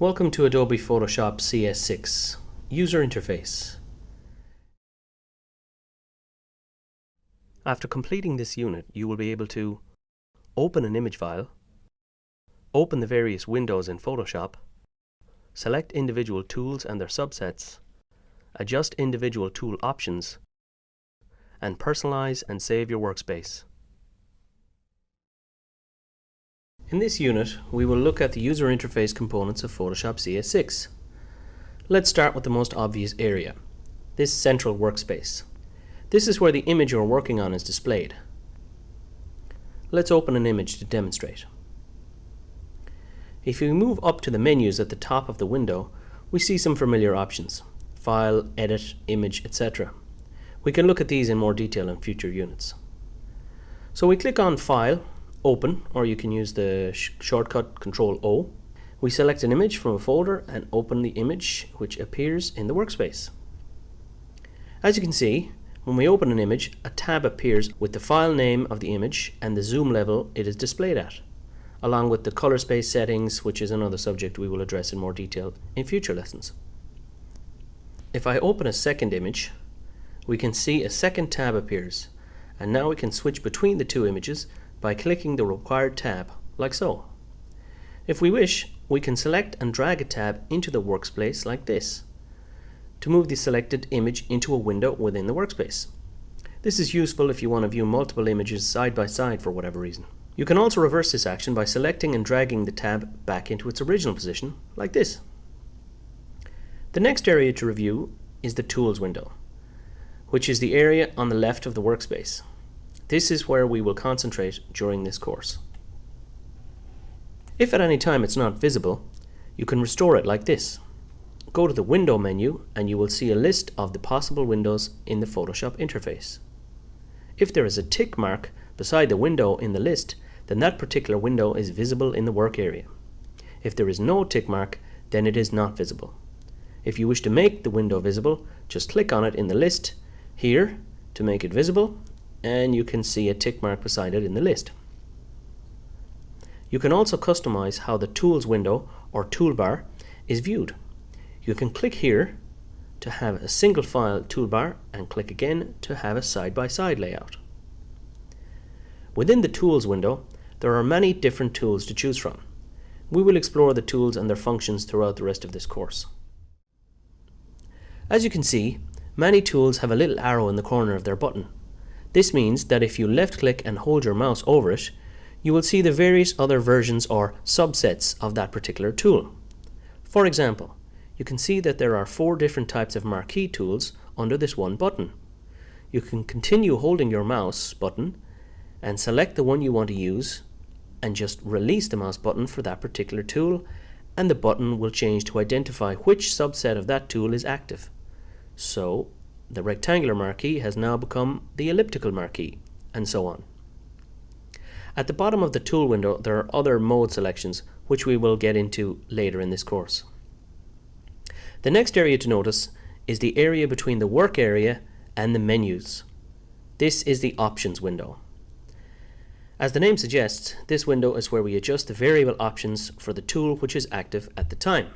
Welcome to Adobe Photoshop CS6 User Interface. After completing this unit, you will be able to open an image file, open the various windows in Photoshop, select individual tools and their subsets, adjust individual tool options, and personalize and save your workspace. In this unit, we will look at the user interface components of Photoshop CS6. Let's start with the most obvious area, this central workspace. This is where the image you're working on is displayed. Let's open an image to demonstrate. If we move up to the menus at the top of the window, we see some familiar options: File, Edit, Image, etc. We can look at these in more detail in future units. So we click on File, Open, or you can use the shortcut Ctrl-O. We select an image from a folder and open the image which appears in the workspace. As you can see, when we open an image, a tab appears with the file name of the image and the zoom level it is displayed at, along with the color space settings, which is another subject we will address in more detail in future lessons. If I open a second image, we can see a second tab appears, and now we can switch between the two images by clicking the required tab, like so. If we wish, we can select and drag a tab into the workspace like this, to move the selected image into a window within the workspace. This is useful if you want to view multiple images side by side for whatever reason. You can also reverse this action by selecting and dragging the tab back into its original position, like this. The next area to review is the Tools window, which is the area on the left of the workspace. This is where we will concentrate during this course. If at any time it's not visible, you can restore it like this. Go to the Window menu and you will see a list of the possible windows in the Photoshop interface. If there is a tick mark beside the window in the list, then that particular window is visible in the work area. If there is no tick mark, then it is not visible. If you wish to make the window visible, just click on it in the list here to make it visible, and you can see a tick mark beside it in the list. You can also customize how the Tools window or toolbar is viewed. You can click here to have a single file toolbar and click again to have a side-by-side layout. Within the Tools window, there are many different tools to choose from. We will explore the tools and their functions throughout the rest of this course. As you can see, many tools have a little arrow in the corner of their button. This means that if you left-click and hold your mouse over it, you will see the various other versions or subsets of that particular tool. For example, you can see that there are 4 different types of Marquee tools under this one button. You can continue holding your mouse button and select the one you want to use and just release the mouse button for that particular tool, and the button will change to identify which subset of that tool is active. So the rectangular marquee has now become the elliptical marquee, and so on. At the bottom of the tool window there are other mode selections which we will get into later in this course. The next area to notice is the area between the work area and the menus. This is the Options window. As the name suggests, this window is where we adjust the variable options for the tool which is active at the time.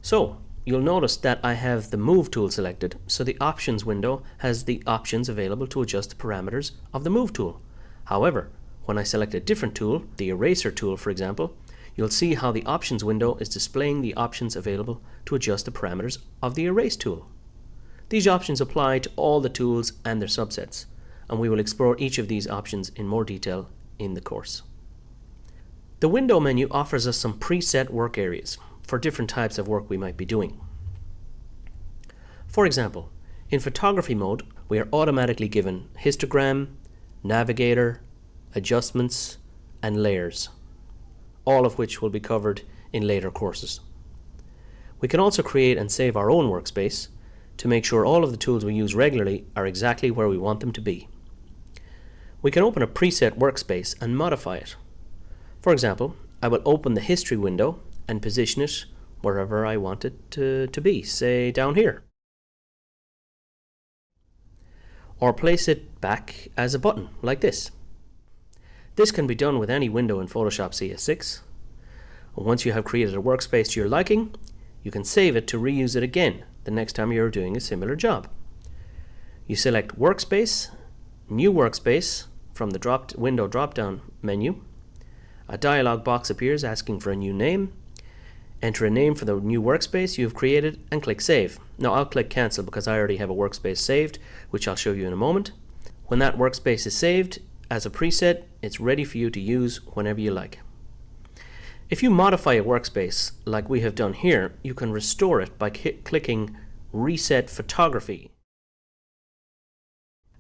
So you'll notice that I have the Move tool selected, so the Options window has the options available to adjust the parameters of the Move tool. However, when I select a different tool, the Eraser tool for example, you'll see how the Options window is displaying the options available to adjust the parameters of the Erase tool. These options apply to all the tools and their subsets, and we will explore each of these options in more detail in the course. The Window menu offers us some preset work areas for different types of work we might be doing. For example, in photography mode, we are automatically given histogram, navigator, adjustments, and layers, all of which will be covered in later courses. We can also create and save our own workspace to make sure all of the tools we use regularly are exactly where we want them to be. We can open a preset workspace and modify it. For example, I will open the History window and position it wherever I want it to be, say down here. Or place it back as a button, like this. This can be done with any window in Photoshop CS6. Once you have created a workspace to your liking, you can save it to reuse it again the next time you're doing a similar job. You select Workspace, New Workspace from the window drop-down menu. A dialog box appears asking for a new name. Enter a name for the new workspace you've created and click Save. Now I'll click Cancel because I already have a workspace saved, which I'll show you in a moment. When that workspace is saved as a preset, it's ready for you to use whenever you like. If you modify a workspace like we have done here, you can restore it by clicking Reset Photography.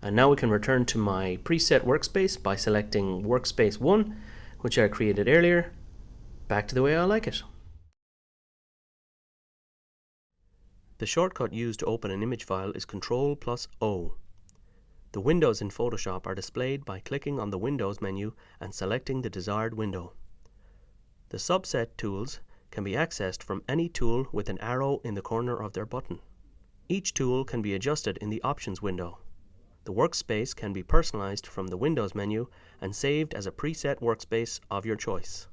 And now we can return to my preset workspace by selecting Workspace 1, which I created earlier, back to the way I like it. The shortcut used to open an image file is Ctrl+O. The windows in Photoshop are displayed by clicking on the Windows menu and selecting the desired window. The subset tools can be accessed from any tool with an arrow in the corner of their button. Each tool can be adjusted in the Options window. The workspace can be personalized from the Windows menu and saved as a preset workspace of your choice.